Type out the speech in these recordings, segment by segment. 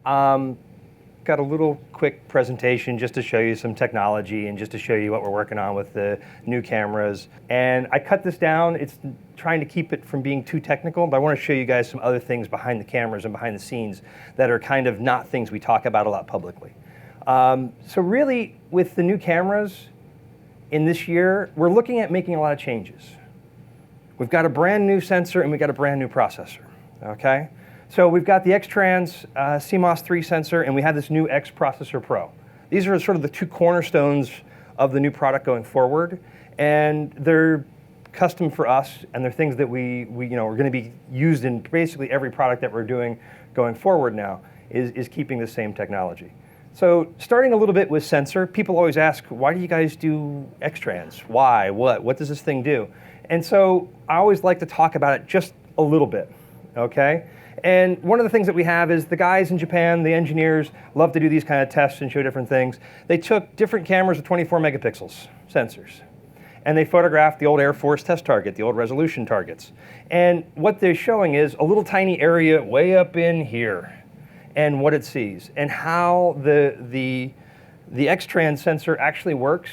Got a little quick presentation just to show you some technology and just to show you what we're working on with the new cameras. And I cut this down. It's trying to keep it from being too technical, but I want to show you guys some other things behind the cameras and behind the scenes that are kind of not things we talk about a lot publicly. So really, with the new cameras in this year, we're looking at making a lot of changes. We've got a brand new sensor and we've got a brand new processor, okay? So we've got the X-Trans CMOS 3 sensor, and we have this new X Processor Pro. These are sort of the two cornerstones of the new product going forward, and they're custom for us, and they're things that we are going to be used in basically every product that we're doing going forward now, is keeping the same technology. So starting a little bit with sensor, people always ask, why do you guys do X-Trans? Why? What does this thing do? And so I always like to talk about it just a little bit, okay? And one of the things that we have is the guys in Japan, the engineers, love to do these kind of tests and show different things. They took different cameras with 24 megapixels sensors, and they photographed the old Air Force test target, the old resolution targets. And what they're showing is a little tiny area way up in here, and what it sees, and how the X-Trans sensor actually works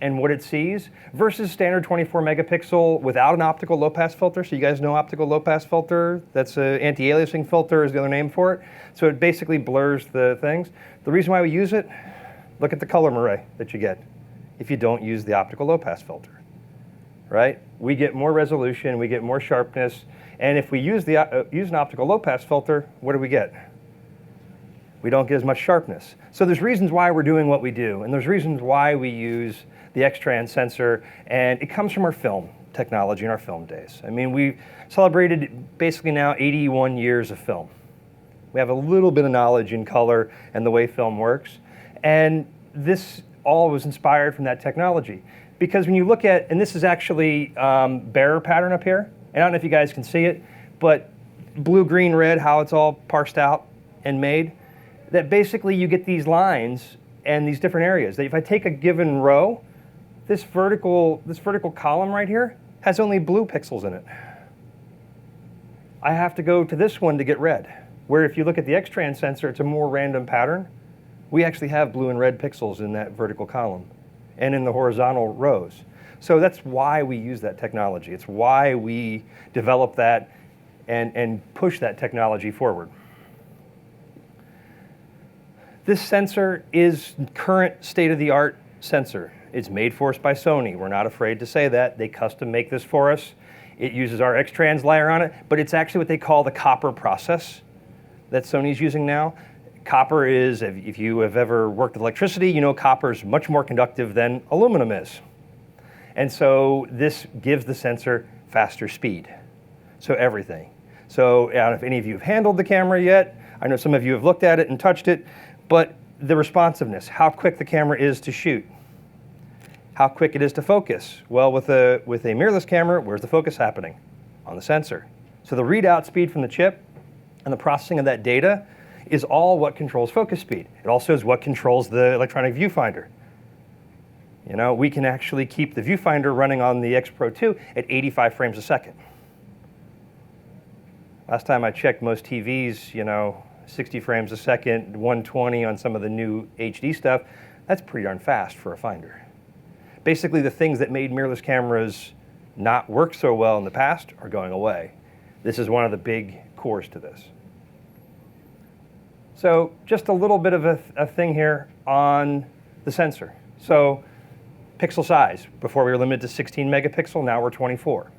and what it sees versus standard 24 megapixel without an optical low pass filter. So you guys know optical low pass filter? That's an anti-aliasing filter is the other name for it. So it basically blurs the things. The reason why we use it, look at the color array that you get if you don't use the optical low pass filter, right? We get more resolution, we get more sharpness, and if we use an optical low pass filter, what do we get? We don't get as much sharpness. So there's reasons why we're doing what we do, and there's reasons why we use the X-Trans sensor, and it comes from our film technology and our film days. I mean, we've celebrated basically now 81 years of film. We have a little bit of knowledge in color and the way film works, and this all was inspired from that technology. Because when you look at, and this is actually bearer pattern up here, and I don't know if you guys can see it, but blue, green, red, how it's all parsed out and made, that basically you get these lines and these different areas. That if I take a given row, this vertical column right here has only blue pixels in it. I have to go to this one to get red. Where if you look at the X-Trans sensor, it's a more random pattern. We actually have blue and red pixels in that vertical column and in the horizontal rows. So that's why we use that technology. It's why we develop that and push that technology forward. This sensor is current state-of-the-art sensor. It's made for us by Sony. We're not afraid to say that. They custom make this for us. It uses our X-Trans layer on it, but it's actually what they call the copper process that Sony's using now. Copper is, if you have ever worked with electricity, you know copper is much more conductive than aluminum is. And so this gives the sensor faster speed. So everything. So I don't know if any of you have handled the camera yet. I know some of you have looked at it and touched it, but the responsiveness, how quick the camera is to shoot, how quick it is to focus. Well, with a mirrorless camera, where's the focus happening? On the sensor. So the readout speed from the chip and the processing of that data is all what controls focus speed. It also is what controls the electronic viewfinder. You know, we can actually keep the viewfinder running on the X Pro 2 at 85 frames a second. Last time I checked, most TVs, 60 frames a second, 120 on some of the new HD stuff. That's pretty darn fast for a finder. Basically, the things that made mirrorless cameras not work so well in the past are going away. This is one of the big cores to this. So just a little bit of a thing here on the sensor. So pixel size. Before we were limited to 16 megapixel, now we're 24.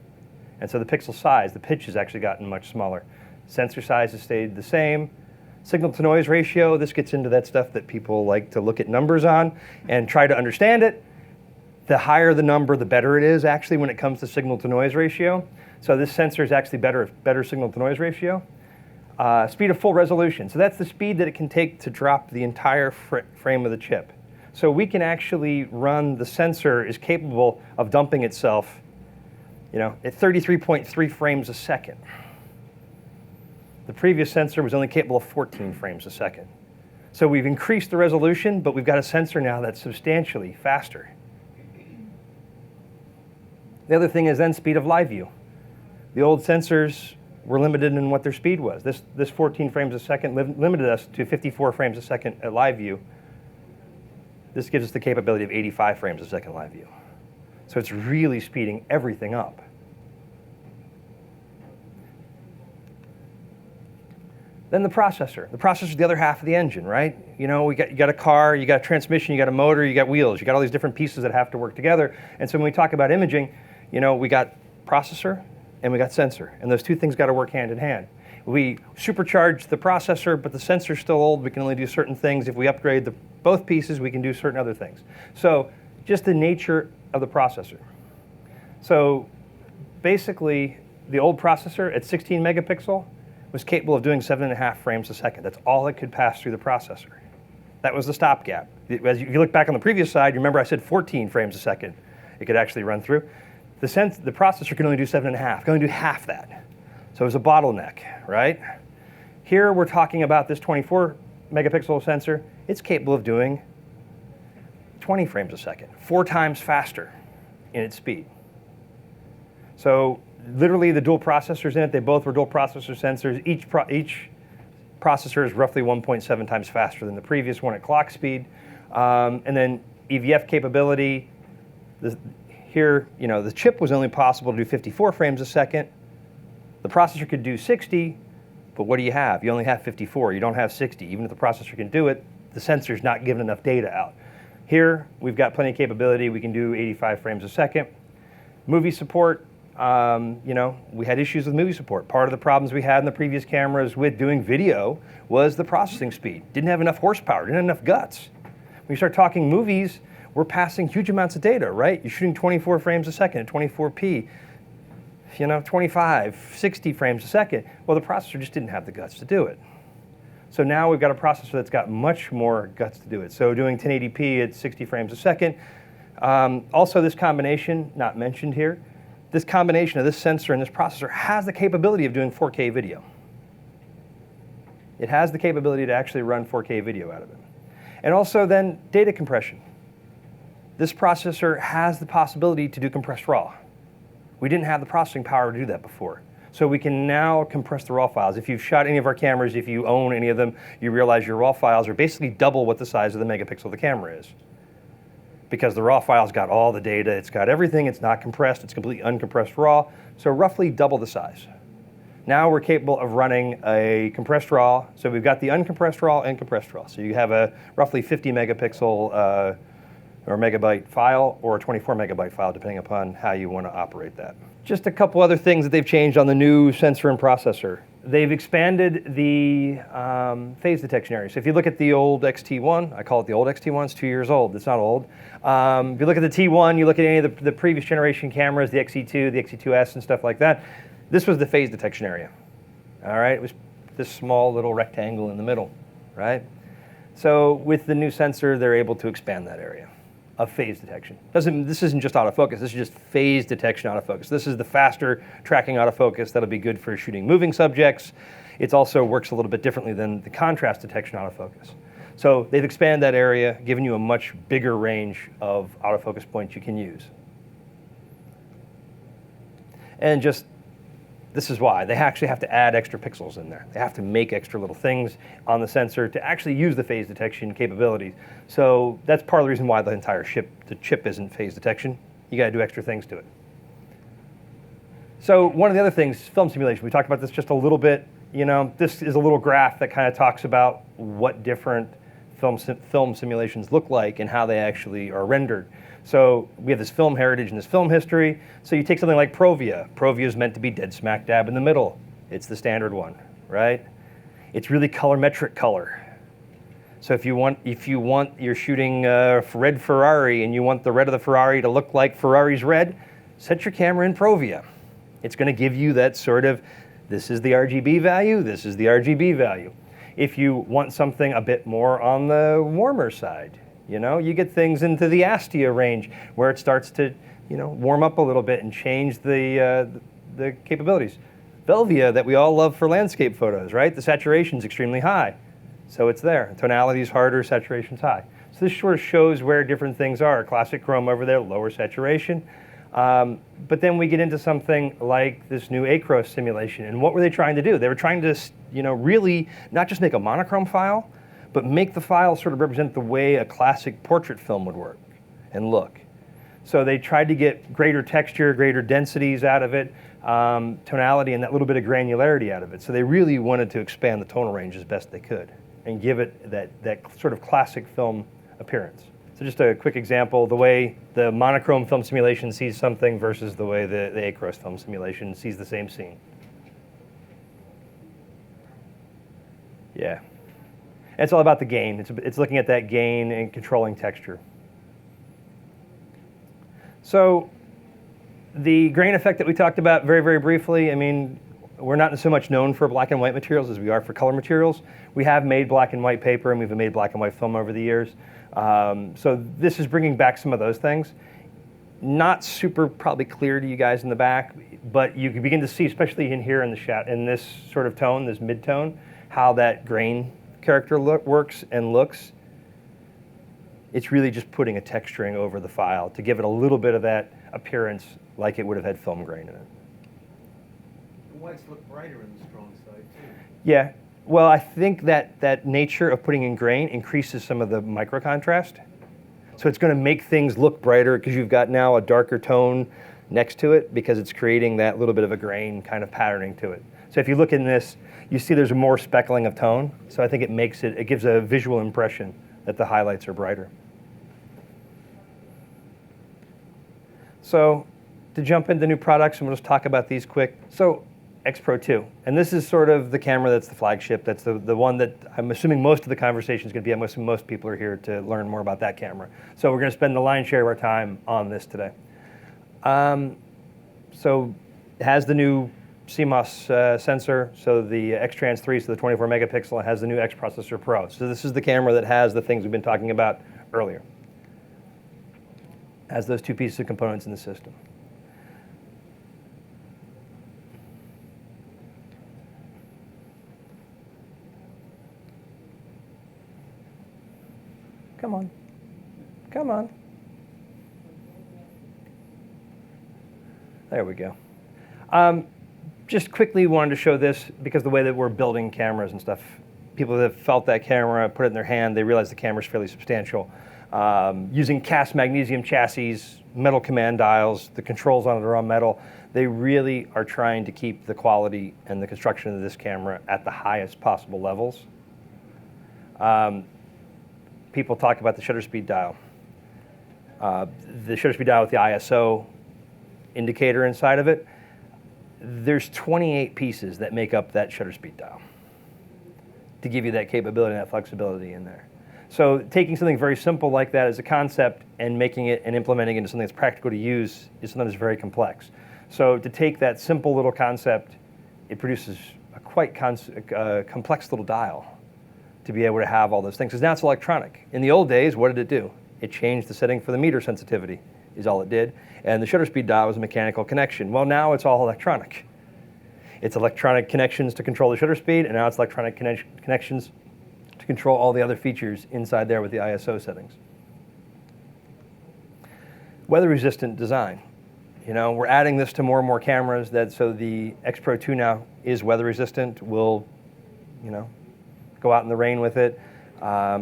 And so the pixel size, the pitch has actually gotten much smaller. Sensor size has stayed the same. Signal to noise ratio, this gets into that stuff that people like to look at numbers on and try to understand it. The higher the number, the better it is actually when it comes to signal to noise ratio. So this sensor is actually better signal to noise ratio. Speed of full resolution. So that's the speed that it can take to drop the entire frame of the chip. So we can actually run, the sensor is capable of dumping itself, at 33.3 frames a second. The previous sensor was only capable of 14 frames a second. So we've increased the resolution, but we've got a sensor now that's substantially faster. The other thing is then speed of live view. The old sensors were limited in what their speed was. This 14 frames a second limited us to 54 frames a second at live view. This gives us the capability of 85 frames a second live view. So it's really speeding everything up. Then the processor. The processor is the other half of the engine, right? You know, you got a car, you got a transmission, you got a motor, you got wheels, you got all these different pieces that have to work together. And so when we talk about imaging, you know, we got processor and we got sensor, and those two things got to work hand in hand. We supercharge the processor, but the sensor's still old. We can only do certain things. If we upgrade both pieces, we can do certain other things. So just the nature of the processor. So basically, the old processor at 16 megapixel was capable of doing 7.5 frames a second. That's all it could pass through the processor. That was the stopgap. As you look back on the previous slide, you remember I said 14 frames a second it could actually run through. The processor can only do 7.5, can only do half that. So it was a bottleneck, right? Here we're talking about this 24 megapixel sensor. It's capable of doing 20 frames a second, 4 times faster in its speed. So literally the dual processors in it, they both were dual processor sensors. Each processor is roughly 1.7 times faster than the previous one at clock speed. And then EVF capability. Here, you know, the chip was only possible to do 54 frames a second. The processor could do 60, but what do you have? You only have 54. You don't have 60. Even if the processor can do it, the sensor's not giving enough data out. Here, we've got plenty of capability. We can do 85 frames a second. Movie support. You know, we had issues with movie support. Part of the problems we had in the previous cameras with doing video was the processing speed. Didn't have enough horsepower, didn't have enough guts. When you start talking movies, we're passing huge amounts of data, right? You're shooting 24 frames a second at 24p, you know, 25, 60 frames a second. Well, the processor just didn't have the guts to do it. So now we've got a processor that's got much more guts to do it. So doing 1080p at 60 frames a second. Also, this combination, not mentioned here, this combination of this sensor and this processor has the capability of doing 4K video. It has the capability to actually run 4K video out of it. And also then data compression. This processor has the possibility to do compressed RAW. We didn't have the processing power to do that before. So we can now compress the RAW files. If you've shot any of our cameras, if you own any of them, you realize your RAW files are basically double what the size of the megapixel of the camera is. Because the RAW file's got all the data, it's got everything, it's not compressed, it's completely uncompressed RAW, so roughly double the size. Now we're capable of running a compressed RAW, so we've got the uncompressed RAW and compressed RAW. So you have a roughly 50 megapixel or megabyte file or a 24 megabyte file, depending upon how you want to operate that. Just a couple other things that they've changed on the new sensor and processor. They've expanded the phase detection area. So if you look at the old XT1, I call it the old XT1, it's 2 years old, it's not old. If you look at the T1, you look at any of the previous generation cameras, the XE2, the XE2S and stuff like that, this was the phase detection area. All right, it was this small little rectangle in the middle, right? So with the new sensor, they're able to expand that area of phase detection. This isn't just autofocus, this is just phase detection autofocus. This is the faster tracking autofocus that'll be good for shooting moving subjects. It also works a little bit differently than the contrast detection autofocus. So they've expanded that area, given you a much bigger range of autofocus points you can use. And just, this is why. They actually have to add extra pixels in there. They have to make extra little things on the sensor to actually use the phase detection capabilities. So that's part of the reason why the entire chip isn't phase detection. You got to do extra things to it. So one of the other things, film simulation. We talked about this just a little bit. You know, this is a little graph that kind of talks about what different film simulations look like and how they actually are rendered. So we have this film heritage and this film history. So you take something like Provia. Provia is meant to be dead smack dab in the middle. It's the standard one, right? It's really colorimetric color. So if you're shooting red Ferrari and you want the red of the Ferrari to look like Ferrari's red, set your camera in Provia. It's going to give you that sort of, this is the RGB value, this is the RGB value. If you want something a bit more on the warmer side, you know, you get things into the Astia range where it starts to, you know, warm up a little bit and change the capabilities. Velvia, that we all love for landscape photos, right? The saturation's extremely high, so it's there. Tonality's harder, saturation's high. So this sort of shows where different things are. Classic chrome over there, lower saturation. But then we get into something like this new acros simulation. And what were they trying to do? They were trying to, really not just make a monochrome file, but make the file sort of represent the way a classic portrait film would work and look. So they tried to get greater texture, greater densities out of it, tonality, and that little bit of granularity out of it. So they really wanted to expand the tonal range as best they could and give it that sort of classic film appearance. So just a quick example, the way the monochrome film simulation sees something versus the way the acros film simulation sees the same scene. Yeah. And it's all about the gain. It's looking at that gain and controlling texture. So the grain effect that we talked about very, very briefly, I mean, we're not so much known for black and white materials as we are for color materials. We have made black and white paper, and we've made black and white film over the years. So this is bringing back some of those things. Not super probably clear to you guys in the back, but you can begin to see, especially in here in this sort of tone, this mid-tone, how that grain character works and looks. It's really just putting a texturing over the file to give it a little bit of that appearance like it would have had film grain in it. The whites look brighter in the strong side too. Yeah, well, I think that nature of putting in grain increases some of the micro contrast. So it's going to make things look brighter because you've got now a darker tone next to it because it's creating that little bit of a grain kind of patterning to it. So if you look in this, you see there's more speckling of tone. So I think it gives a visual impression that the highlights are brighter. So to jump into new products, and we'll just talk about these quick. So X Pro 2, and this is sort of the camera that's the flagship. That's the one that I'm assuming most of the conversation is going to be. I'm assuming most people are here to learn more about that camera. So we're going to spend the lion's share of our time on this today. So it has the new CMOS sensor, so the X-Trans 3, so the 24 megapixel, it has the new X Processor Pro. So this is the camera that has the things we've been talking about earlier. Has those two pieces of components in the system. Come on. Come on. There we go. Just quickly wanted to show this because the way that we're building cameras and stuff, people that have felt that camera, put it in their hand, they realize the camera's fairly substantial. Using cast magnesium chassis, metal command dials, the controls on it are on metal. They really are trying to keep the quality and the construction of this camera at the highest possible levels. People talk about the shutter speed dial. The shutter speed dial with the ISO indicator inside of it, there's 28 pieces that make up that shutter speed dial to give you that capability and that flexibility in there. So taking something very simple like that as a concept and making it and implementing it into something that's practical to use is something that's very complex. So to take that simple little concept, it produces a quite complex little dial to be able to have all those things. Because now it's electronic. In the old days, what did it do? It changed the setting for the meter sensitivity, is all it did. And the shutter speed dial was a mechanical connection. Well, now it's all electronic. It's electronic connections to control the shutter speed, and now it's electronic connections to control all the other features inside there with the ISO settings. Weather-resistant design. You know, we're adding this to more and more cameras so the X Pro 2 now is weather-resistant. We'll, go out in the rain with it.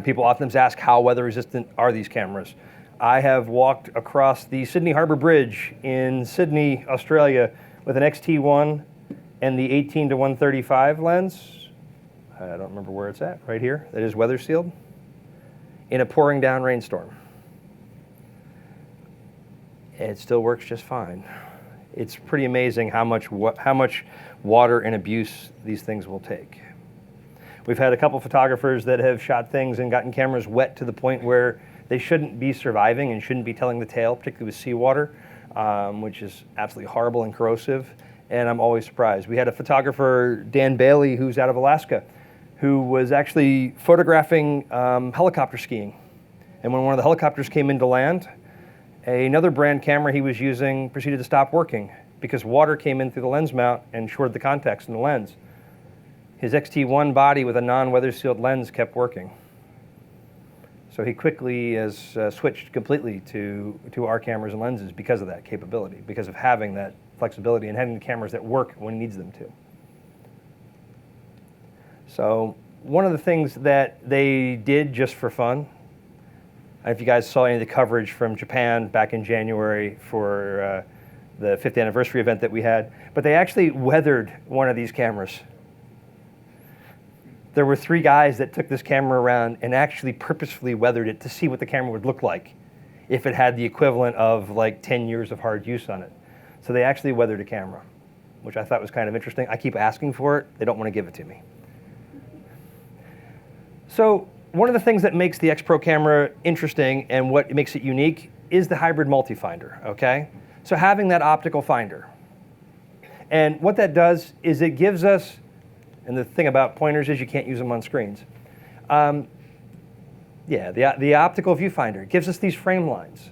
People often ask, how weather-resistant are these cameras? I have walked across the Sydney Harbour Bridge in Sydney, Australia, with an XT1 and the 18-135 lens. I don't remember where it's at, right here. That is weather sealed in a pouring down rainstorm. It still works just fine. It's pretty amazing how much water and abuse these things will take. We've had a couple photographers that have shot things and gotten cameras wet to the point where they shouldn't be surviving and shouldn't be telling the tale, particularly with seawater, which is absolutely horrible and corrosive. And I'm always surprised. We had a photographer, Dan Bailey, who's out of Alaska, who was actually photographing helicopter skiing. And when one of the helicopters came into land, another brand camera he was using proceeded to stop working because water came in through the lens mount and shorted the contacts in the lens. His XT1 body with a non-weather sealed lens kept working. So he quickly has switched completely to our cameras and lenses because of that capability, because of having that flexibility and having the cameras that work when he needs them to. So one of the things that they did just for fun, I don't know if you guys saw any of the coverage from Japan back in January for the 5th anniversary event that we had, but they actually weathered one of these cameras. There were 3 guys that took this camera around and actually purposefully weathered it to see what the camera would look like if it had the equivalent of like 10 years of hard use on it. So they actually weathered a camera, which I thought was kind of interesting. I keep asking for it. They don't want to give it to me. So one of the things that makes the X Pro camera interesting and what makes it unique is the hybrid multi-finder, okay? So having that optical finder. And what that does is it gives us, and the thing about pointers is you can't use them on screens. The optical viewfinder gives us these frame lines.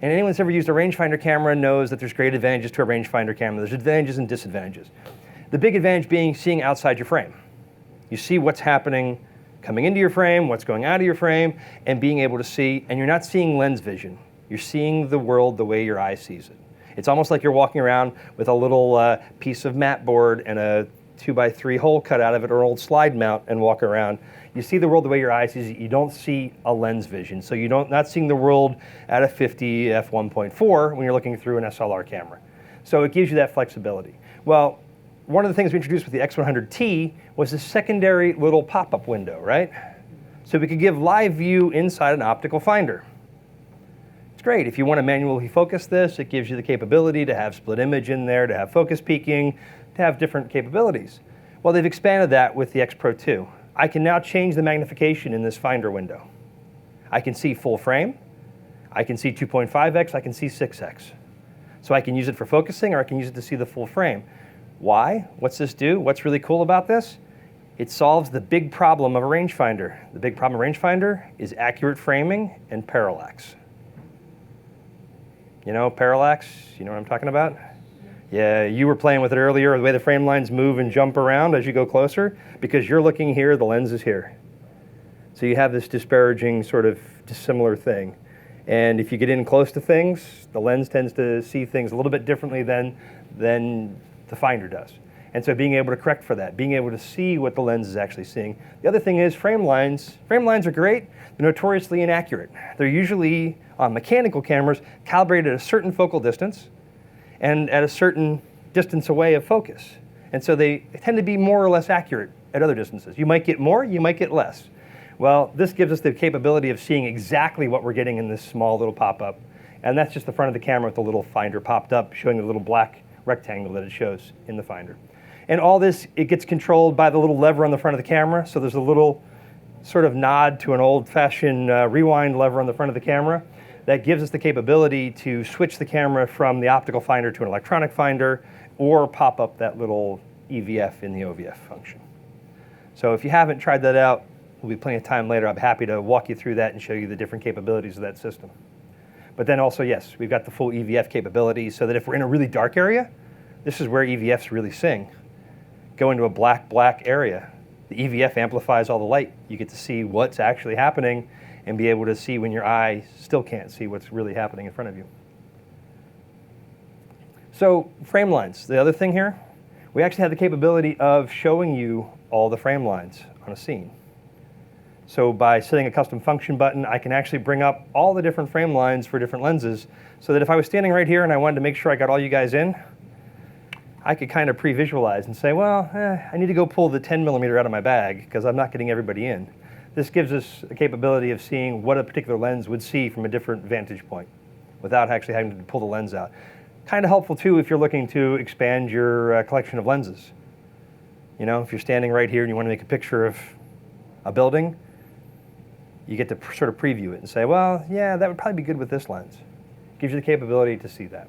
And anyone that's ever used a rangefinder camera knows that there's great advantages to a rangefinder camera. There's advantages and disadvantages. The big advantage being seeing outside your frame. You see what's happening coming into your frame, what's going out of your frame, and being able to see, and you're not seeing lens vision. You're seeing the world the way your eye sees it. It's almost like you're walking around with a little piece of mat board and a 2x3 hole cut out of it, or an old slide mount, and walk around. You see the world the way your eye sees it. You don't see a lens vision. So you're not seeing the world at a 50 f1.4 when you're looking through an SLR camera. So it gives you that flexibility. Well, one of the things we introduced with the X100T was a secondary little pop-up window, right? So we could give live view inside an optical finder. It's great. If you want to manually focus this, it gives you the capability to have split image in there, to have focus peaking, to have different capabilities. Well, they've expanded that with the X Pro 2. I can now change the magnification in this finder window. I can see full frame, I can see 2.5x, I can see 6x. So I can use it for focusing, or I can use it to see the full frame. Why? What's this do? What's really cool about this? It solves the big problem of a rangefinder. The big problem of a rangefinder is accurate framing and parallax. You know parallax? You know what I'm talking about? Yeah, you were playing with it earlier, the way the frame lines move and jump around as you go closer, because you're looking here, the lens is here. So you have this disparaging sort of dissimilar thing. And if you get in close to things, the lens tends to see things a little bit differently than the finder does. And so being able to correct for that, being able to see what the lens is actually seeing. The other thing is frame lines. Frame lines are great. They're notoriously inaccurate. They're usually, on mechanical cameras, calibrated at a certain focal distance and at a certain distance away of focus. And so they tend to be more or less accurate at other distances. You might get more, you might get less. Well, this gives us the capability of seeing exactly what we're getting in this small little pop-up. And that's just the front of the camera with the little finder popped up, showing the little black rectangle that it shows in the finder. And all this, it gets controlled by the little lever on the front of the camera. So there's a little sort of nod to an old-fashioned rewind lever on the front of the camera that gives us the capability to switch the camera from the optical finder to an electronic finder, or pop up that little EVF in the OVF function. So if you haven't tried that out, there'll be plenty of time later. I'm happy to walk you through that and show you the different capabilities of that system. But then also, yes, we've got the full EVF capability, so that if we're in a really dark area, this is where EVFs really sing. Go into a black area. The EVF amplifies all the light. You get to see what's actually happening and be able to see when your eye still can't see what's really happening in front of you. So frame lines, the other thing here, we actually have the capability of showing you all the frame lines on a scene. So by setting a custom function button, I can actually bring up all the different frame lines for different lenses, so that if I was standing right here and I wanted to make sure I got all you guys in, I could kind of pre-visualize and say, well, I need to go pull the 10mm out of my bag because I'm not getting everybody in. This gives us the capability of seeing what a particular lens would see from a different vantage point without actually having to pull the lens out. Kind of helpful too if you're looking to expand your collection of lenses. You know, if you're standing right here and you want to make a picture of a building, you get to sort of preview it and say, well, yeah, that would probably be good with this lens. Gives you the capability to see that.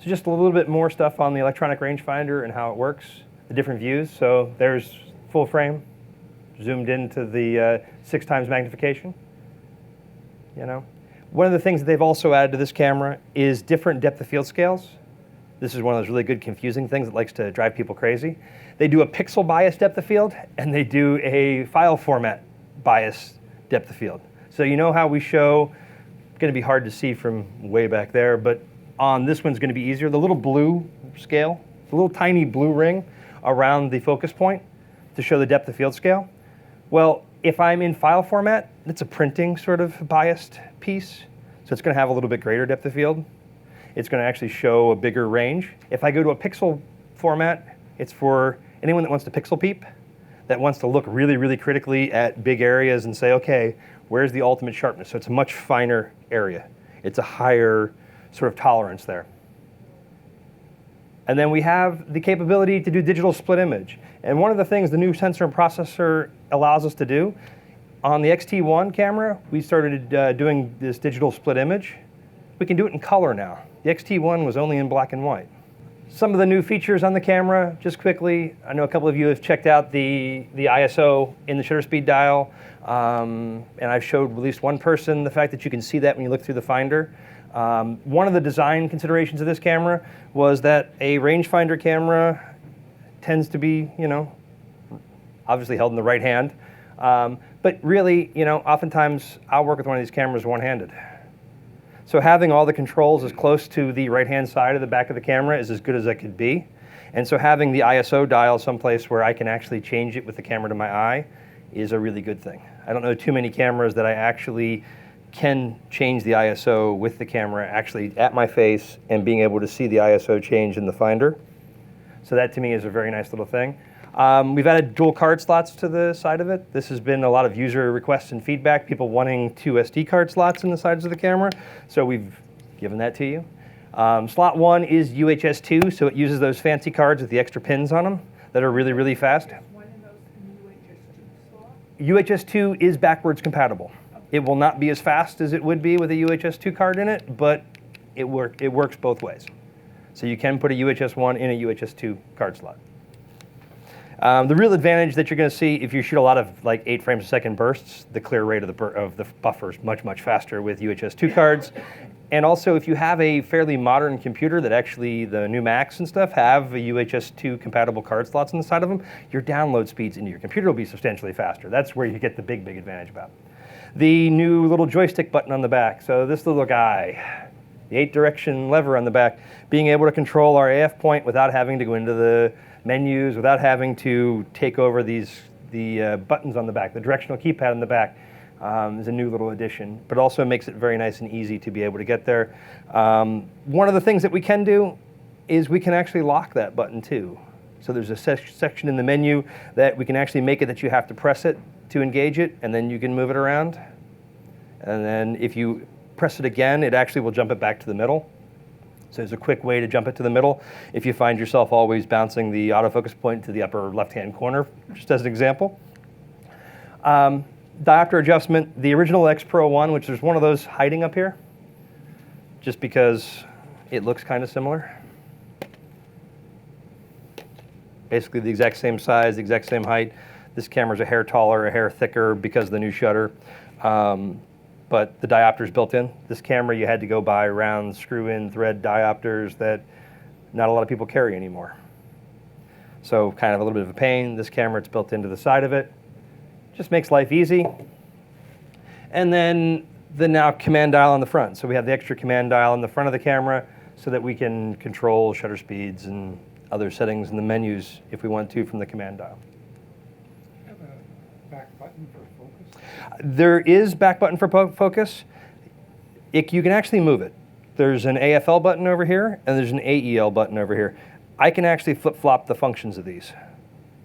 So just a little bit more stuff on the electronic rangefinder and how it works, the different views. So there's full frame, zoomed into the 6x magnification. You know, one of the things that they've also added to this camera is different depth of field scales. This is one of those really good confusing things that likes to drive people crazy. They do a pixel bias depth of field, and they do a file format bias depth of field. So you know how we show, it's going to be hard to see from way back there, but on this one's going to be easier. The little blue scale, the little tiny blue ring around the focus point to show the depth of field scale. Well, if I'm in file format, it's a printing sort of biased piece, so it's going to have a little bit greater depth of field. It's going to actually show a bigger range. If I go to a pixel format, it's for anyone that wants to pixel peep, that wants to look really, really critically at big areas and say, okay, where's the ultimate sharpness? So it's a much finer area. It's a higher sort of tolerance there. And then we have the capability to do digital split image. And one of the things the new sensor and processor allows us to do, on the X-T1 camera, we started doing this digital split image. We can do it in color now. The X-T1 was only in black and white. Some of the new features on the camera, just quickly, I know a couple of you have checked out the ISO in the shutter speed dial, and I've showed at least one person the fact that you can see that when you look through the finder. One of the design considerations of this camera was that a rangefinder camera tends to be, obviously held in the right hand, but really, oftentimes I'll work with one of these cameras one-handed. So having all the controls as close to the right-hand side of the back of the camera is as good as it could be. And so having the ISO dial someplace where I can actually change it with the camera to my eye is a really good thing. I don't know too many cameras that I actually can change the ISO with the camera actually at my face and being able to see the ISO change in the finder. So that to me is a very nice little thing. We've added dual card slots to the side of it. This has been a lot of user requests and feedback, people wanting 2 SD card slots in the sides of the camera. So we've given that to you. Slot 1 is UHS 2, so it uses those fancy cards with the extra pins on them that are really, really fast. One of those in UHS 2 slot? UHS 2 is backwards compatible. It will not be as fast as it would be with a UHS 2 card in it, but it works both ways. So you can put a UHS 1 in a UHS 2 card slot. The real advantage that you're going to see if you shoot a lot of like 8 frames a second bursts, the clear rate of the buffer is much, much faster with UHS 2 cards. And also, if you have a fairly modern computer that actually, the new Macs and stuff, have a UHS 2 compatible card slots on the side of them, your download speeds into your computer will be substantially faster. That's where you get the big, big advantage about. The new little joystick button on the back. So this little guy, the 8-direction lever on the back, being able to control our AF point without having to go into the menus, without having to take over the buttons on the back, the directional keypad on the back. Is a new little addition, but also makes it very nice and easy to be able to get there. One of the things that we can do is we can actually lock that button too. So there's a section in the menu that we can actually make it that you have to press it to engage it, and then you can move it around. And then if you press it again, it actually will jump it back to the middle. So there's a quick way to jump it to the middle if you find yourself always bouncing the autofocus point to the upper left-hand corner, just as an example. Diopter adjustment, the original X Pro 1, which there's one of those hiding up here, just because it looks kind of similar. Basically the exact same size, the exact same height. This camera's a hair taller, a hair thicker because of the new shutter. But the diopter's built in. This camera you had to go buy round screw-in thread diopters that not a lot of people carry anymore. So kind of a little bit of a pain. This camera, it's built into the side of it. Just makes life easy. And then the now command dial on the front. So we have the extra command dial on the front of the camera so that we can control shutter speeds and other settings in the menus if we want to from the command dial. Have a back button for focus? There is back button for focus. You can actually move it. There's an AFL button over here and there's an AEL button over here. I can actually flip-flop the functions of these.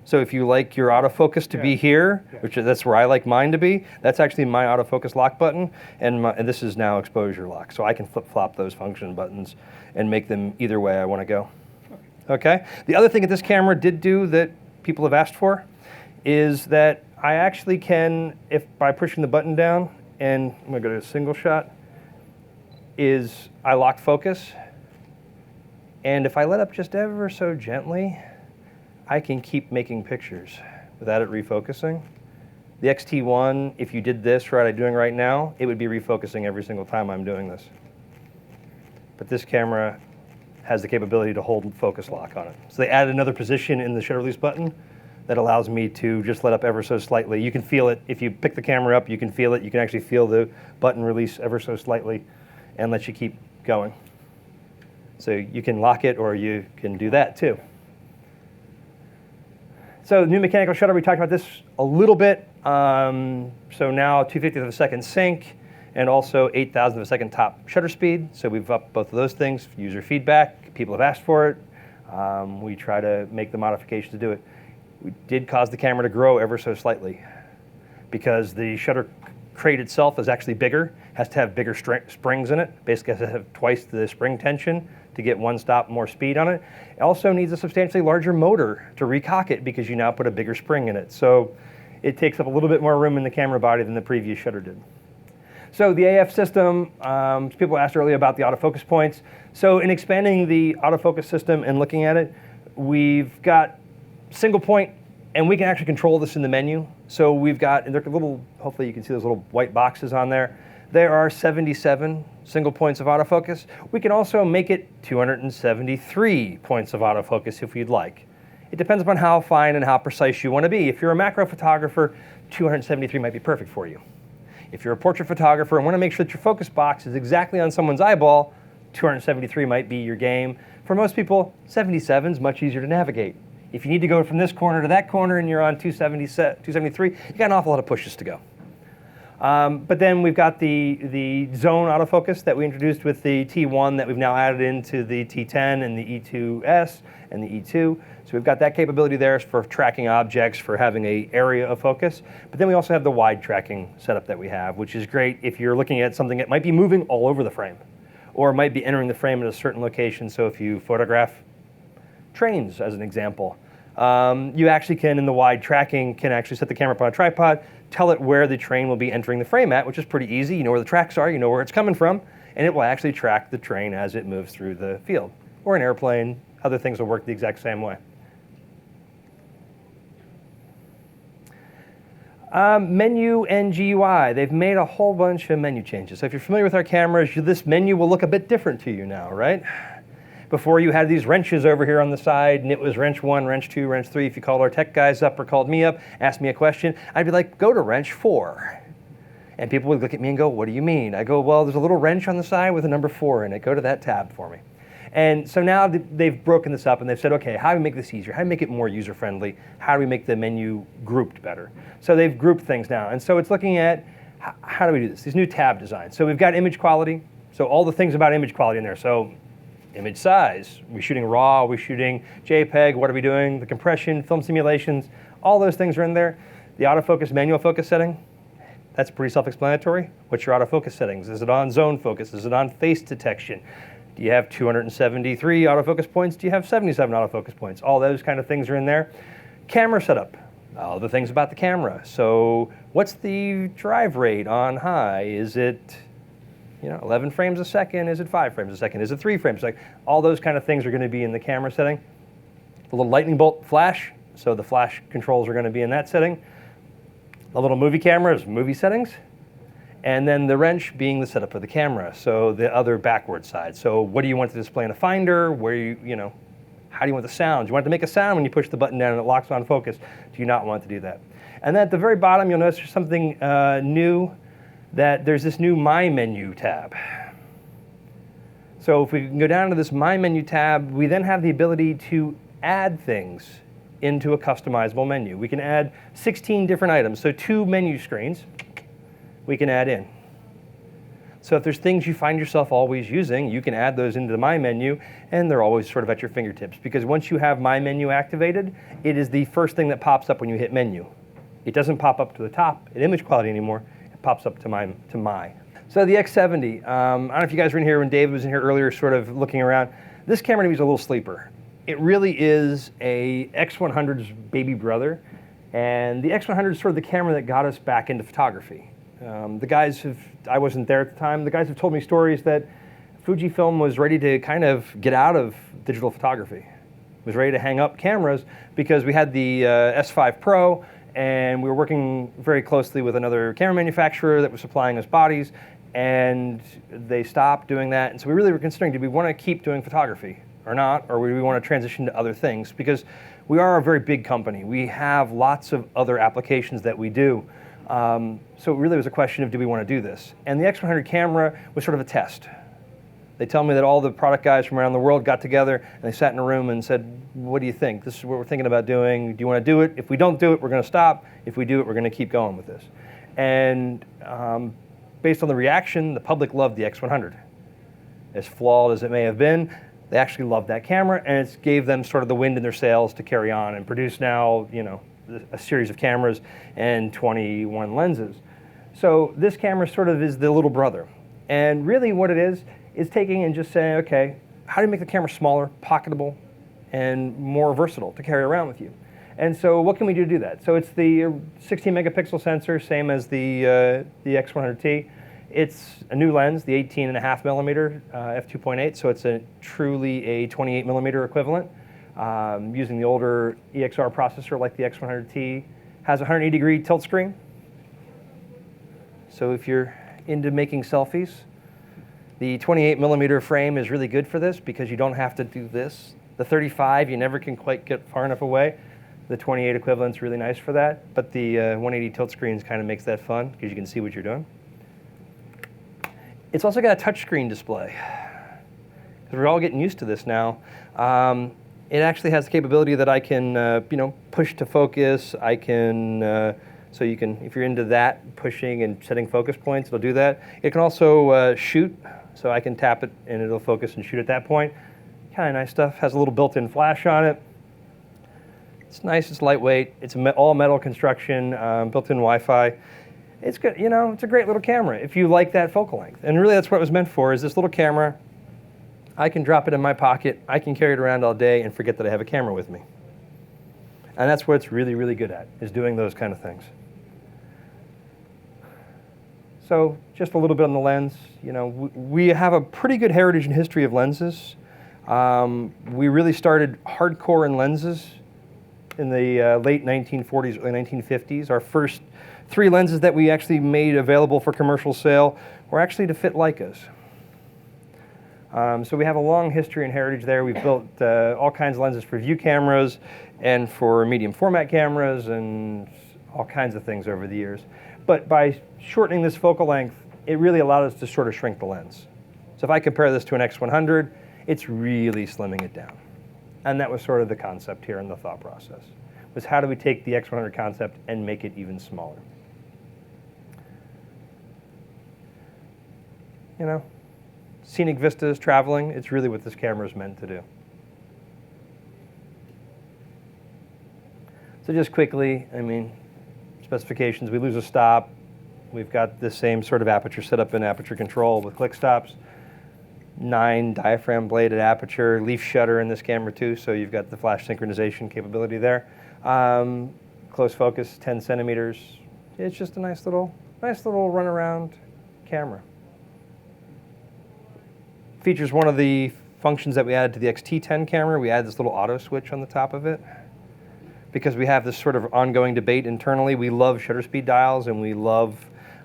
So if you like your autofocus to be here, which that's where I like mine to be, that's actually my autofocus lock button, and this is now exposure lock. So I can flip-flop those function buttons and make them either way I want to go. Okay? The other thing that this camera did do that people have asked for is that I actually can, if by pushing the button down, and I'm going to go to a single shot, is I lock focus, and if I let up just ever so gently, I can keep making pictures without it refocusing. The X-T1, if you did this right I'm doing right now, it would be refocusing every single time I'm doing this. But this camera has the capability to hold focus lock on it. So they added another position in the shutter release button that allows me to just let up ever so slightly. You can feel it. If you pick the camera up, you can feel it. You can actually feel the button release ever so slightly and let you keep going. So you can lock it or you can do that too. So new mechanical shutter, we talked about this a little bit. So now 2/50th of a second sync and also 8,000th of a second top shutter speed. So we've upped both of those things. User feedback, people have asked for it. We try to make the modifications to do it. We did cause the camera to grow ever so slightly because the shutter crate itself is actually bigger, has to have bigger springs in it, basically has to have twice the spring tension to get one stop more speed on it. It also needs a substantially larger motor to recock it because you now put a bigger spring in it. So it takes up a little bit more room in the camera body than the previous shutter did. So the AF system, people asked earlier about the autofocus points. So in expanding the autofocus system and looking at it, we've got single point, and we can actually control this in the menu. So we've got, and they're little, hopefully you can see those little white boxes on there. There are 77 single points of autofocus. We can also make it 273 points of autofocus if you'd like. It depends upon how fine and how precise you want to be. If you're a macro photographer, 273 might be perfect for you. If you're a portrait photographer and want to make sure that your focus box is exactly on someone's eyeball, 273 might be your game. For most people, 77 is much easier to navigate. If you need to go from this corner to that corner and you're on 273, you got an awful lot of pushes to go. But then we've got the zone autofocus that we introduced with the T1 that we've now added into the T10 and the E2S and the E2. So we've got that capability there for tracking objects, for having an area of focus. But then we also have the wide tracking setup that we have, which is great if you're looking at something that might be moving all over the frame or might be entering the frame at a certain location. So if you photograph trains, as an example, you actually can, in the wide tracking, can actually set the camera up on a tripod, tell it where the train will be entering the frame at, which is pretty easy. You know where the tracks are, you know where it's coming from, and it will actually track the train as it moves through the field. Or an airplane, other things will work the exact same way. Menu and GUI, they've made a whole bunch of menu changes. So if you're familiar with our cameras, this menu will look a bit different to you now, right? Before you had these wrenches over here on the side, and it was wrench 1, wrench 2, wrench 3. If you called our tech guys up or called me up, asked me a question, I'd be like, go to wrench 4. And people would look at me and go, what do you mean? I go, well, there's a little wrench on the side with a number 4 in it. Go to that tab for me. And so now they've broken this up and they've said, okay, how do we make this easier? How do we make it more user-friendly? How do we make the menu grouped better? So they've grouped things now. And so it's looking at, how do we do this? These new tab designs. So we've got image quality. So all the things about image quality in there. So image size, are we shooting RAW, are we shooting JPEG, what are we doing? The compression, film simulations, all those things are in there. The autofocus manual focus setting, that's pretty self-explanatory. What's your autofocus settings? Is it on zone focus? Is it on face detection? Do you have 273 autofocus points? Do you have 77 autofocus points? All those kind of things are in there. Camera setup, all the things about the camera. So what's the drive rate on high? Is it 11 frames a second? Is it 5 frames a second? Is it 3 frames a second? All those kind of things are going to be in the camera setting. The little lightning bolt flash, so the flash controls are going to be in that setting. The little movie camera is movie settings. And then the wrench being the setup of the camera, so the other backward side. So what do you want to display in a finder? Where how do you want the sound? Do you want it to make a sound when you push the button down and it locks on focus? Do you not want to do that? And then at the very bottom, you'll notice there's something new, that there's this new My Menu tab. So if we can go down to this My Menu tab, we then have the ability to add things into a customizable menu. We can add 16 different items, so 2 menu screens we can add in. So if there's things you find yourself always using, you can add those into the My Menu, and they're always sort of at your fingertips. Because once you have My Menu activated, it is the first thing that pops up when you hit Menu. It doesn't pop up to the top in image quality anymore. Pops up to my. So the X70, I don't know if you guys were in here when David was in here earlier sort of looking around. This camera to me is a little sleeper. It really is a X100's baby brother, and the X100 is sort of the camera that got us back into photography. The guys I wasn't there at the time, the guys have told me stories that Fujifilm was ready to kind of get out of digital photography. Was ready to hang up cameras because we had the S5 Pro, and we were working very closely with another camera manufacturer that was supplying us bodies, and they stopped doing that. And so we really were considering, did we want to keep doing photography? or not, or do we want to transition to other things? Because we are a very big company. We have lots of other applications that we do. So it really was a question of, do we want to do this? And the X100 camera was sort of a test. They tell me that all the product guys from around the world got together and they sat in a room and said, what do you think? This is what we're thinking about doing. Do you want to do it? If we don't do it, we're going to stop. If we do it, we're going to keep going with this. And based on the reaction, the public loved the X100. As flawed as it may have been, they actually loved that camera, and it gave them sort of the wind in their sails to carry on and produce now, you know, a series of cameras and 21 lenses. So this camera sort of is the little brother. And really what it is taking and just saying, okay, how do you make the camera smaller, pocketable, and more versatile to carry around with you? And so what can we do to do that? So it's the 16 megapixel sensor, same as the X100T. It's a new lens, the 18.5 millimeter f2.8, so it's truly a 28 millimeter equivalent. Using the older EXR processor like the X100T. Has a 180 degree tilt screen. So if you're into making selfies, the 28 millimeter frame is really good for this because you don't have to do this. The 35, you never can quite get far enough away. The 28 equivalent's really nice for that, but the 180 tilt screens kind of makes that fun because you can see what you're doing. It's also got a touchscreen display. Because we're all getting used to this now. It actually has the capability that I can, you know, push to focus. I can, so you can, if you're into that, pushing and setting focus points, it'll do that. It can also shoot, so I can tap it and it'll focus and shoot at that point. Kind of nice stuff. Has a little built-in flash on it. It's nice. It's lightweight. It's all metal construction, built-in Wi-Fi. It's good. You know, it's a great little camera if you like that focal length. And really, that's what it was meant for. Is this little camera. I can drop it in my pocket, I can carry it around all day and forget that I have a camera with me. And that's what it's really, really good at, is doing those kind of things. So just a little bit on the lens. You know, we have a pretty good heritage and history of lenses. We really started hardcore in lenses in the late 1940s, early 1950s. Our first 3 lenses that we actually made available for commercial sale were actually to fit Leicas. So we have a long history and heritage there. We've built all kinds of lenses for view cameras and for medium format cameras and all kinds of things over the years. But by shortening this focal length, it really allowed us to sort of shrink the lens. So if I compare this to an X100, it's really slimming it down. And that was sort of the concept here in the thought process, was how do we take the X100 concept and make it even smaller? You know? Scenic vistas, traveling, it's really what this camera is meant to do. So just quickly, I mean, specifications, we lose a stop. We've got the same sort of aperture setup in aperture control with click stops. 9 diaphragm bladed aperture, leaf shutter in this camera too, so you've got the flash synchronization capability there. Close focus, 10 centimeters. It's just a nice little run around camera. Features one of the functions that we added to the XT10 camera. We added this little auto switch on the top of it because we have this sort of ongoing debate internally. We love shutter speed dials and we love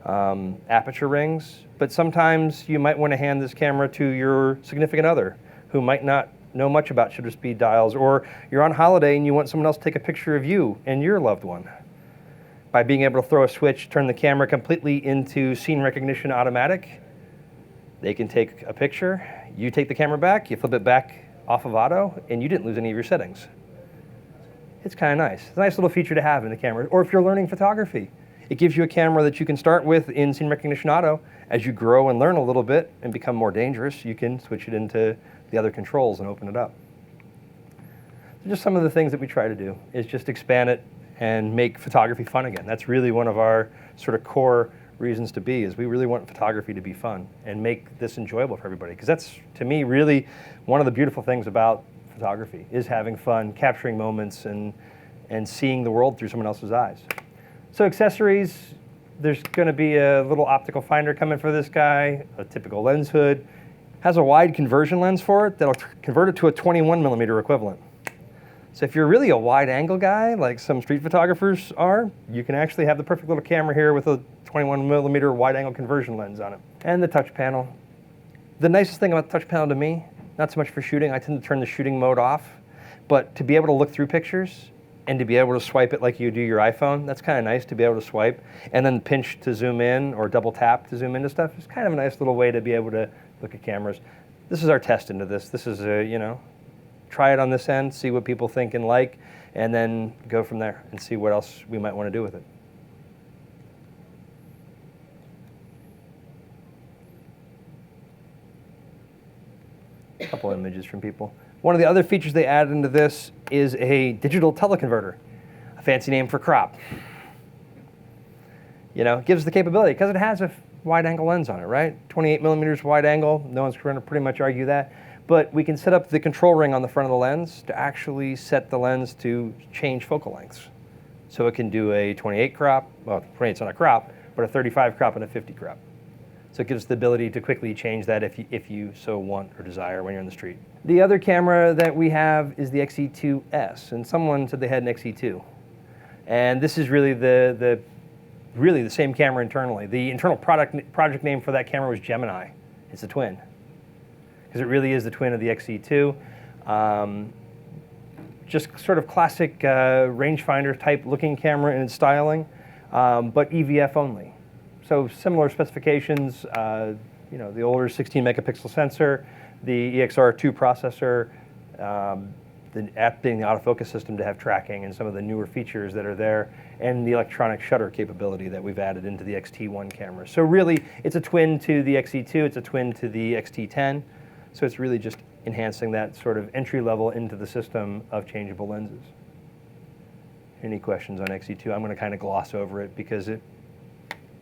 aperture rings, but sometimes you might want to hand this camera to your significant other who might not know much about shutter speed dials, or you're on holiday and you want someone else to take a picture of you and your loved one. By being able to throw a switch, turn the camera completely into scene recognition automatic, they can take a picture, you take the camera back, you flip it back off of auto, and you didn't lose any of your settings. It's kind of nice. It's a nice little feature to have in the camera. Or if you're learning photography, it gives you a camera that you can start with in scene recognition auto. As you grow and learn a little bit and become more dangerous, you can switch it into the other controls and open it up. So just some of the things that we try to do is just expand it and make photography fun again. That's really one of our sort of core reasons to be, is we really want photography to be fun and make this enjoyable for everybody. Because that's, to me, really one of the beautiful things about photography, is having fun, capturing moments, and seeing the world through someone else's eyes. So accessories, there's going to be a little optical finder coming for this guy, a typical lens hood. Has a wide conversion lens for it that'll convert it to a 21 millimeter equivalent. So if you're really a wide angle guy, like some street photographers are, you can actually have the perfect little camera here with a 21 millimeter wide angle conversion lens on it. And the touch panel. The nicest thing about the touch panel to me not so much for shooting. I tend to turn the shooting mode off. But to be able to look through pictures and to be able to swipe it like you do your iPhone, that's kind of nice to be able to swipe. And then pinch to zoom in or double tap to zoom into stuff. It's kind of a nice little way to be able to look at cameras. This is our test into this. This is try it on this end, see what people think and like, and then go from there and see what else we might want to do with it. A couple images from people. One of the other features they added into this is a digital teleconverter, a fancy name for crop. It gives the capability, because it has a wide-angle lens on it, right? 28 millimeters wide angle, no one's going to pretty much argue that. But we can set up the control ring on the front of the lens to actually set the lens to change focal lengths. So it can do a 28 crop, well, 28's not a crop, but a 35 crop and a 50 crop. So it gives the ability to quickly change that if you so want or desire when you're in the street. The other camera that we have is the XE2S, and someone said they had an XE2. And this is really the same camera internally. The internal project name for that camera was Gemini. It's a twin, because it really is the twin of the XE2. Just sort of classic rangefinder type looking camera in its styling, but EVF only. So similar specifications, the older 16 megapixel sensor, the EXR2 processor, updating the autofocus system to have tracking and some of the newer features that are there, and the electronic shutter capability that we've added into the XT1 camera. So really, it's a twin to the XE2, it's a twin to the XT10. So it's really just enhancing that sort of entry level into the system of changeable lenses. Any questions on XE2? I'm going to kind of gloss over it because it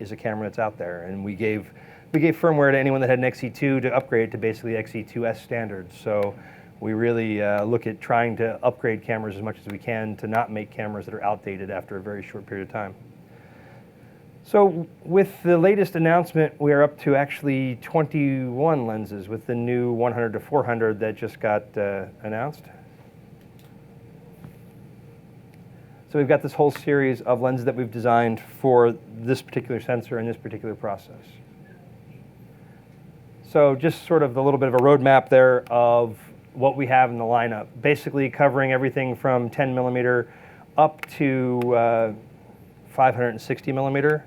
is a camera that's out there, and we gave firmware to anyone that had an XE2 to upgrade to basically XE2S standards. So we really look at trying to upgrade cameras as much as we can to not make cameras that are outdated after a very short period of time. So with the latest announcement, we are up to actually 21 lenses with the new 100 to 400 that just got announced. So we've got this whole series of lenses that we've designed for this particular sensor and this particular process. So just sort of a little bit of a roadmap there of what we have in the lineup, basically covering everything from 10 millimeter up to 560 millimeter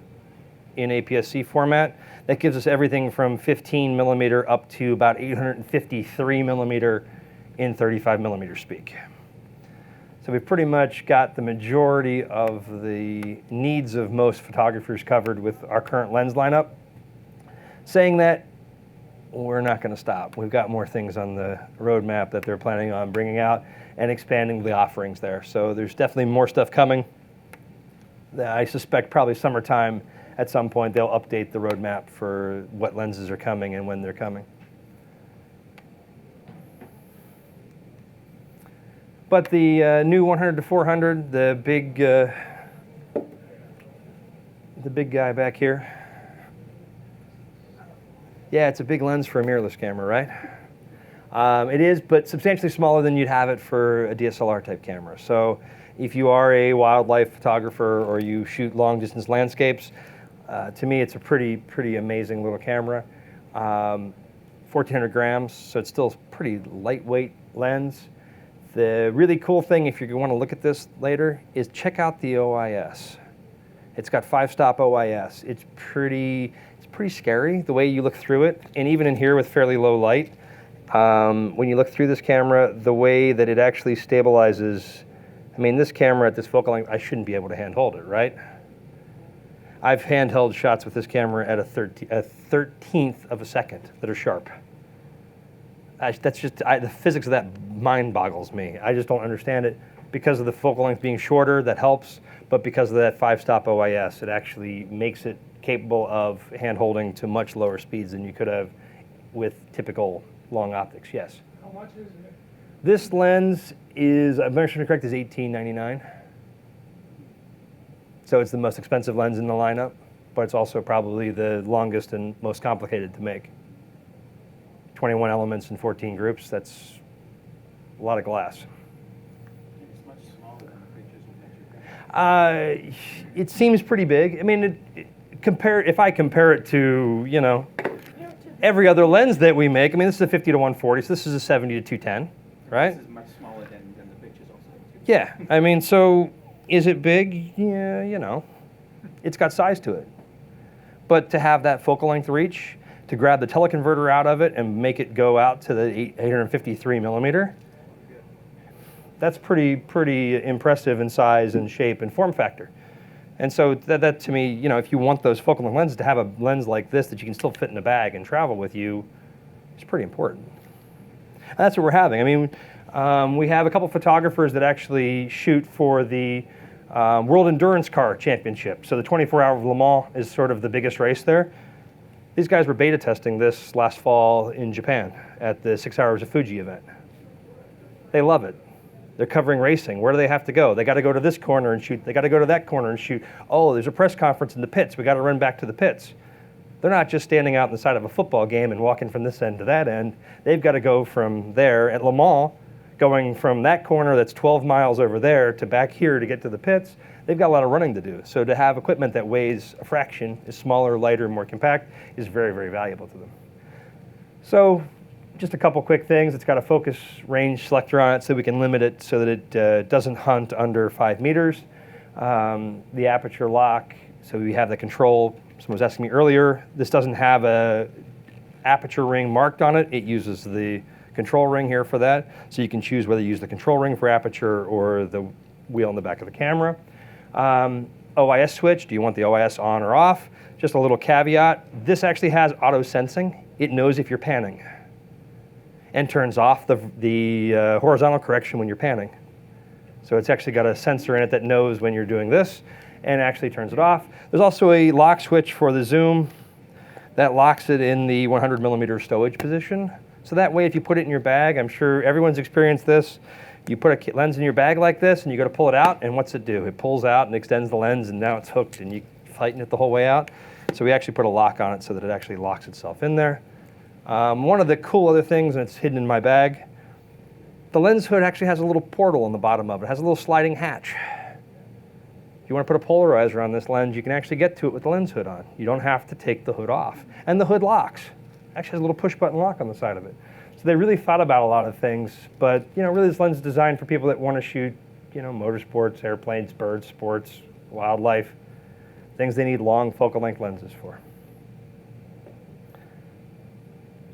in APS-C format. That gives us everything from 15 millimeter up to about 853 millimeter in 35 millimeter speak. So we've pretty much got the majority of the needs of most photographers covered with our current lens lineup. Saying that, we're not going to stop. We've got more things on the roadmap that they're planning on bringing out and expanding the offerings there. So there's definitely more stuff coming. I suspect probably summertime at some point they'll update the roadmap for what lenses are coming and when they're coming. But the new 100 to 400, the big guy back here. Yeah, it's a big lens for a mirrorless camera, right? It is, but substantially smaller than you'd have it for a DSLR type camera. So if you are a wildlife photographer or you shoot long distance landscapes, to me it's a pretty amazing little camera. 1,400 grams, so it's still a pretty lightweight lens. The really cool thing, if you want to look at this later, is check out the OIS. It's got 5-stop OIS. It's pretty scary the way you look through it, and even in here with fairly low light, when you look through this camera, the way that it actually stabilizes. I mean, this camera at this focal length, I shouldn't be able to handhold it, right? I've handheld shots with this camera at a 13th of a second that are sharp. That's just, the physics of that mind boggles me. I just don't understand it. Because of the focal length being shorter, that helps, but because of that 5-stop OIS, it actually makes it capable of hand-holding to much lower speeds than you could have with typical long optics, yes. How much is it? This lens is, I'm not sure to correct, is $18.99. So it's the most expensive lens in the lineup, but it's also probably the longest and most complicated to make. 21 elements in 14 groups, that's a lot of glass. It's much smaller than the pictures in that you got. It seems pretty big. I mean, if I compare it to, You have to every other lens that we make, I mean, this is a 50 to 140, so this is a 70 to 210, right? This is much smaller than the pictures also. Yeah, I mean, so is it big? Yeah, you know, it's got size to it. But to have that focal length reach, to grab the teleconverter out of it and make it go out to the 853 millimeter, that's pretty impressive in size and shape and form factor. And so that to me, you know, if you want those focal length lenses, to have a lens like this that you can still fit in a bag and travel with you is pretty important. And that's what we're having. I mean, we have a couple photographers that actually shoot for the World Endurance Car Championship. So the 24-hour of Le Mans is sort of the biggest race there. These guys were beta testing this last fall in Japan at the 6 Hours of Fuji event. They love it. They're covering racing. Where do they have to go? They got to go to this corner and shoot. They got to go to that corner and shoot. Oh, there's a press conference in the pits. We got to run back to the pits. They're not just standing out on the side of a football game and walking from this end to that end. They've got to go from there at Le Mans, going from that corner that's 12 miles over there to back here to get to the pits. They've got a lot of running to do. So to have equipment that weighs a fraction, is smaller, lighter, more compact, is very, very valuable to them. So just a couple quick things. It's got a focus range selector on it so we can limit it so that it doesn't hunt under 5 meters. The aperture lock, so we have the control. Someone was asking me earlier, this doesn't have a aperture ring marked on it. It uses the control ring here for that. So you can choose whether you use the control ring for aperture or the wheel in the back of the camera. OIS switch, do you want the OIS on or off? Just a little caveat, this actually has auto sensing. It knows if you're panning and turns off the horizontal correction when you're panning. So it's actually got a sensor in it that knows when you're doing this and actually turns it off. There's also a lock switch for the zoom that locks it in the 100 millimeter stowage position. So that way if you put it in your bag, I'm sure everyone's experienced this, you put a lens in your bag like this and you go to pull it out and what's it do? It pulls out and extends the lens and now it's hooked and you tighten it the whole way out. So we actually put a lock on it so that it actually locks itself in there. One of the cool other things, and it's hidden in my bag, the lens hood actually has a little portal on the bottom of it. It has a little sliding hatch. If you want to put a polarizer on this lens, you can actually get to it with the lens hood on. You don't have to take the hood off. And the hood locks. Actually has a little push button lock on the side of it. So they really thought about a lot of things, but you know, really this lens is designed for people that want to shoot, you know, motorsports, airplanes, birds, sports, wildlife, things they need long focal length lenses for.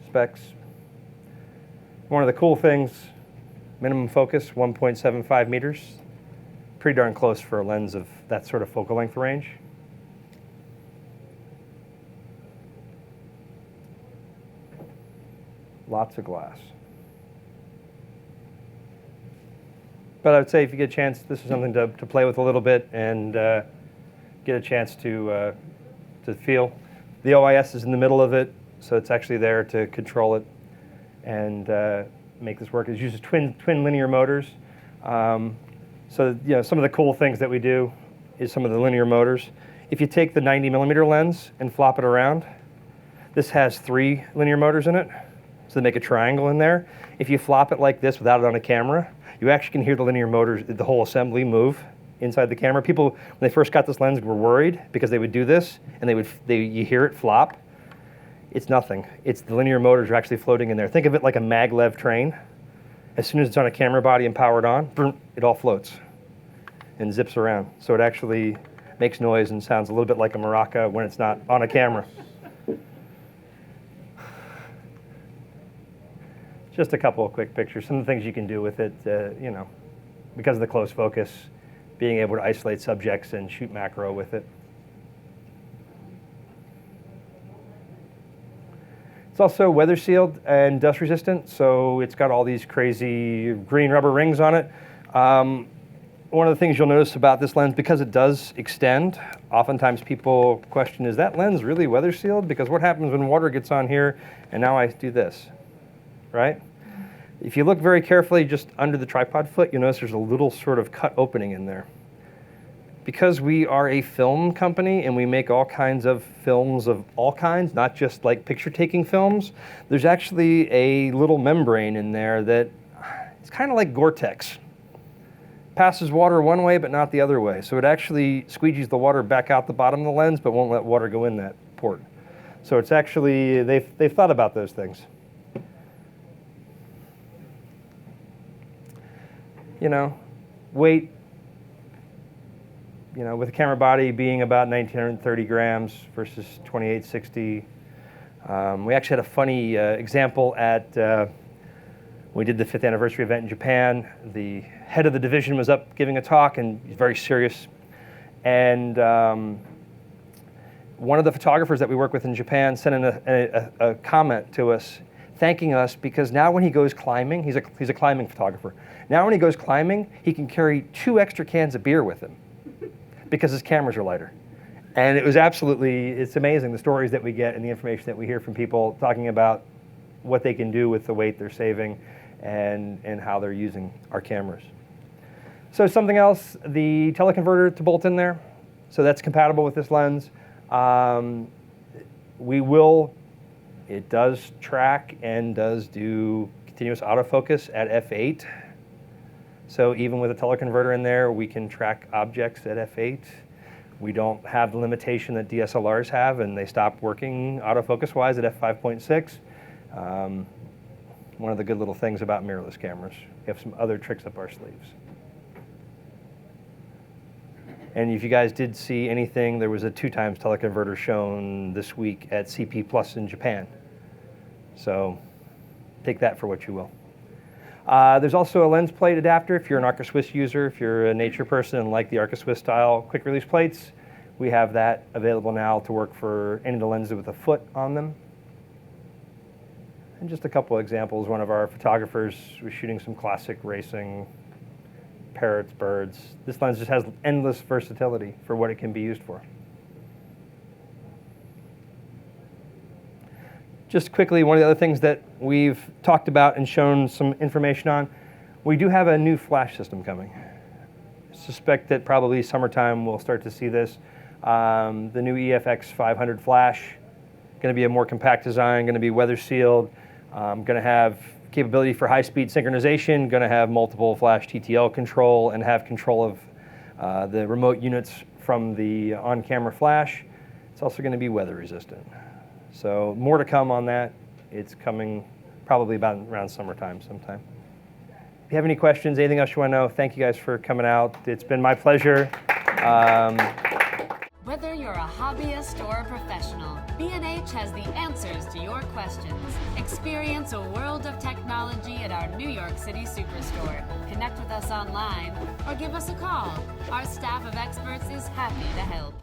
Specs. One of the cool things, minimum focus, 1.75 meters. Pretty darn close for a lens of that sort of focal length range. Lots of glass. But I would say if you get a chance, this is something to play with a little bit and get a chance to feel. The OIS is in the middle of it, so it's actually there to control it and make this work. It uses twin linear motors. So you know, some of the cool things that we do is some of the linear motors. If you take the 90 millimeter lens and flop it around, this has 3 linear motors in it. So they make a triangle in there. If you flop it like this without it on a camera, you actually can hear the linear motors, the whole assembly move inside the camera. People, when they first got this lens, were worried because they would do this and you hear it flop. It's nothing. It's the linear motors are actually floating in there. Think of it like a maglev train. As soon as it's on a camera body and powered on, boom, it all floats and zips around. So it actually makes noise and sounds a little bit like a maraca when it's not on a camera. Just a couple of quick pictures. Some of the things you can do with it, you know, because of the close focus, being able to isolate subjects and shoot macro with it. It's also weather sealed and dust resistant, so it's got all these crazy green rubber rings on it. One of the things you'll notice about this lens, because it does extend, oftentimes people question, is that lens really weather sealed? Because what happens when water gets on here and now I do this, right? If you look very carefully just under the tripod foot, you'll notice there's a little sort of cut opening in there. Because we are a film company and we make all kinds of films of all kinds, not just like picture taking films, there's actually a little membrane in there that it's kind of like Gore-Tex. Passes water one way but not the other way. So it actually squeegees the water back out the bottom of the lens but won't let water go in that port. So it's actually, they've thought about those things. You know, weight, you know, with a camera body being about 1,930 grams versus 2,860. We actually had a funny example at, we did the 5th anniversary event in Japan. The head of the division was up giving a talk, and he's very serious. And one of the photographers that we work with in Japan sent in a comment to us, thanking us because now when he goes climbing, he's a climbing photographer. Now when he goes climbing, he can carry 2 extra cans of beer with him because his cameras are lighter. And it was absolutely, it's amazing the stories that we get and the information that we hear from people talking about what they can do with the weight they're saving and how they're using our cameras. So something else, the teleconverter to bolt in there. So that's compatible with this lens. It does track and does do continuous autofocus at f8. So even with a teleconverter in there, we can track objects at f8. We don't have the limitation that DSLRs have, and they stop working autofocus-wise at f5.6. One of the good little things about mirrorless cameras. We have some other tricks up our sleeves. And if you guys did see anything, there was a 2x teleconverter shown this week at CP Plus in Japan. So take that for what you will. There's also a lens plate adapter if you're an Arca Swiss user, if you're a nature person and like the Arca Swiss style quick release plates. We have that available now to work for any of the lenses with a foot on them. And just a couple of examples, one of our photographers was shooting some classic racing, parrots, birds. This lens just has endless versatility for what it can be used for. Just quickly, one of the other things that we've talked about and shown some information on, we do have a new flash system coming. I suspect that probably summertime we'll start to see this. The new EFX 500 flash, going to be a more compact design, going to be weather sealed, going to have capability for high-speed synchronization, going to have multiple flash TTL control, and have control of the remote units from the on-camera flash. It's also going to be weather resistant. So more to come on that. It's coming probably about around summertime sometime. If you have any questions, anything else you want to know, thank you guys for coming out. It's been my pleasure. Whether you're a hobbyist or a professional, B&H has the answers to your questions. Experience a world of technology at our New York City Superstore. Connect with us online or give us a call. Our staff of experts is happy to help.